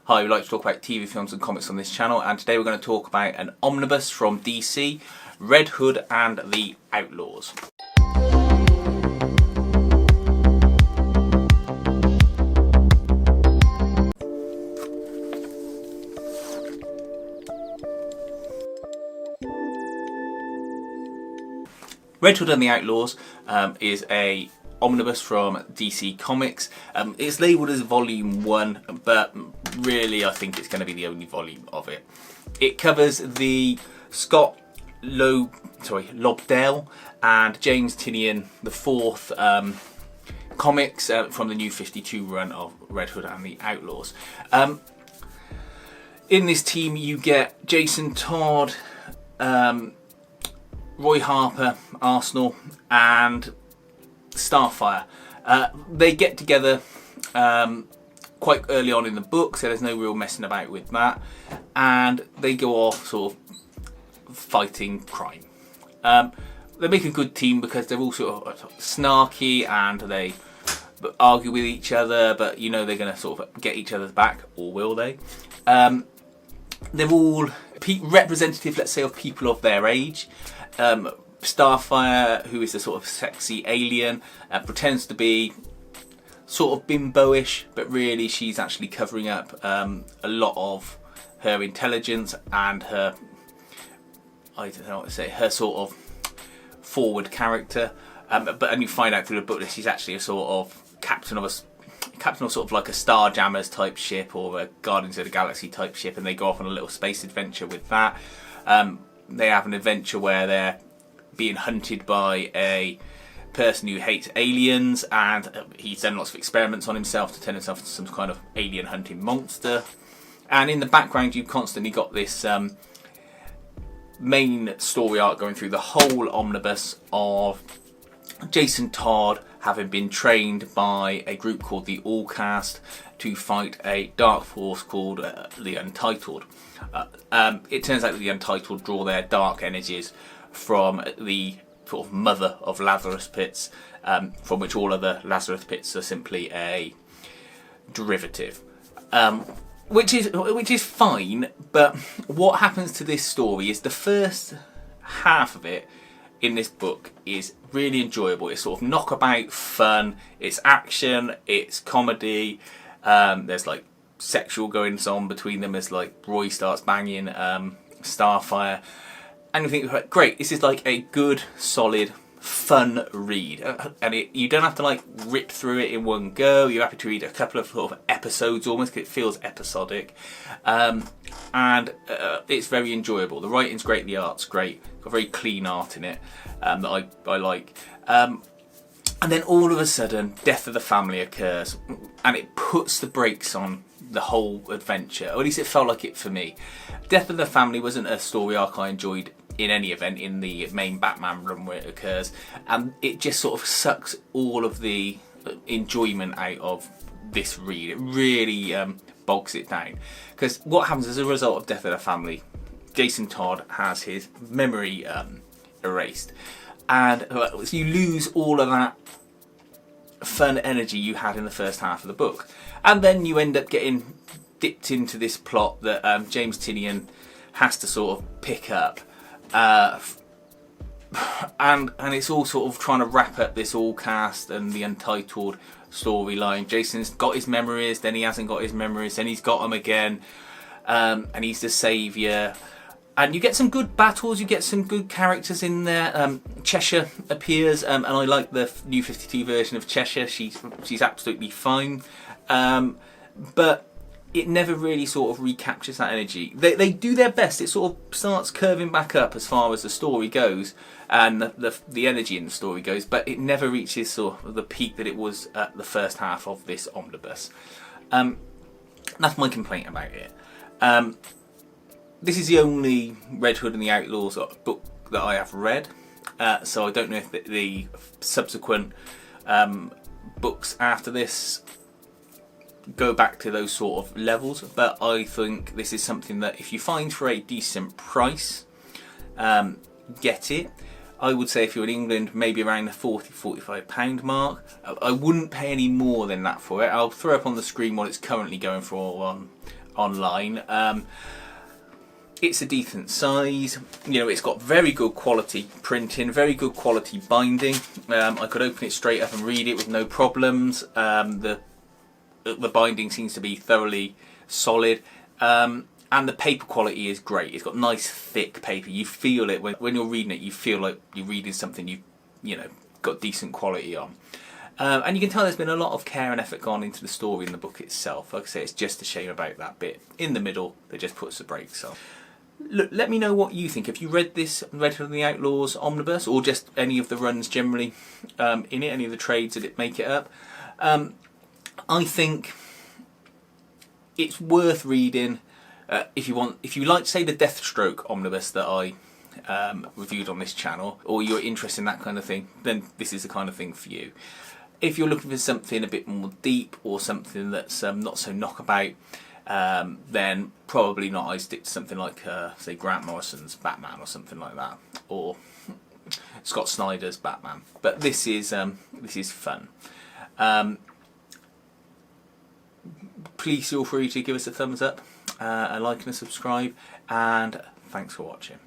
Hi, we like to talk about TV, films and comics on this channel, and today we're going to talk about an omnibus from DC, Red Hood and the Outlaws. Red Hood and the Outlaws is a omnibus from DC Comics. It's labelled as Volume 1, but really I think it's going to be the only volume of it. It covers the Scott Lobdell and James Tynion IV comics from the New 52 run of Red Hood and the Outlaws. In this team you get Jason Todd, Roy Harper, Arsenal, and Starfire. They get together quite early on in the book, so there's no real messing about with that, and they go off sort of fighting crime. They make a good team because they're all sort of snarky and they argue with each other, but you know they're going to sort of get each other's back, or will they? They're all representative, let's say, of people of their age. Starfire, who is a sort of sexy alien, pretends to be sort of bimbo-ish, but really she's actually covering up a lot of her intelligence and her, I don't know what to say, her sort of forward character. But you find out through the book that she's actually a sort of captain of sort of like a Starjammers type ship or a Guardians of the Galaxy type ship, and they go off on a little space adventure with that. They have an adventure where they're being hunted by a person who hates aliens, and he's done lots of experiments on himself to turn himself into some kind of alien hunting monster. And in the background you've constantly got this main story arc going through the whole omnibus of Jason Todd having been trained by a group called the All-Cast to fight a dark force called the Untitled. It turns out that the Untitled draw their dark energies from the sort of mother of Lazarus pits, from which all other Lazarus pits are simply a derivative, which is fine. But what happens to this story is the first half of it in this book is really enjoyable. It's sort of knockabout fun, it's action, it's comedy. There's like sexual goings on between them as like Roy starts banging Starfire, and you think, great, this is like a good, solid, fun read, and you don't have to like rip through it in one go. You're happy to read a couple of sort of episodes almost, because it feels episodic, and it's very enjoyable. The writing's great, the art's great, got very clean art in it that I like. And then all of a sudden, death of the family occurs, and it puts the brakes on the whole adventure, or at least it felt like it for me. Death of the family wasn't a story arc I enjoyed in any event in the main Batman run where it occurs, and it just sort of sucks all of the enjoyment out of this read. It really bogs it down, because what happens as a result of Death of the Family, Jason Todd has his memory erased, and so you lose all of that fun energy you had in the first half of the book, and then you end up getting dipped into this plot that James Tynion has to sort of pick up, and it's all sort of trying to wrap up this All-Cast and the Untitled storyline. Jason's got his memories, then he hasn't got his memories, then he's got them again, and he's the saviour. And you get some good battles, you get some good characters in there. Cheshire appears, and I like the New 52 version of Cheshire. She's absolutely fine, but it never really sort of recaptures that energy. They do their best. It sort of starts curving back up as far as the story goes, and the energy in the story goes, but it never reaches sort of the peak that it was at the first half of this omnibus. That's my complaint about it. This is the only Red Hood and the Outlaws book that I have read, so I don't know if the subsequent books after this go back to those sort of levels, but I think this is something that if you find for a decent price, get it. I would say if you're in England, maybe around the £40–45 mark. I wouldn't pay any more than that for it. I'll throw up on the screen what it's currently going for on online. It's a decent size, you know, it's got very good quality printing, very good quality binding. I could open it straight up and read it with no problems. The binding seems to be thoroughly solid, and the paper quality is great. It's got nice thick paper. You feel it when you're reading it. You feel like you're reading something you know, got decent quality on. And you can tell there's been a lot of care and effort gone into the story in the book itself. Like I say, it's just a shame about that bit in the middle that just puts the brakes on. Look, let me know what you think. Have you read this, read the Outlaws Omnibus, or just any of the runs generally in it, any of the trades that make it up? I think it's worth reading if you like, say, the Deathstroke Omnibus that I reviewed on this channel, or you're interested in that kind of thing, then this is the kind of thing for you. If you're looking for something a bit more deep, or something that's not so knockabout, then probably not. I stick to something like, say, Grant Morrison's Batman or something like that, or Scott Snyder's Batman. But this is fun. Please feel free to give us a thumbs up, a like and a subscribe, and thanks for watching.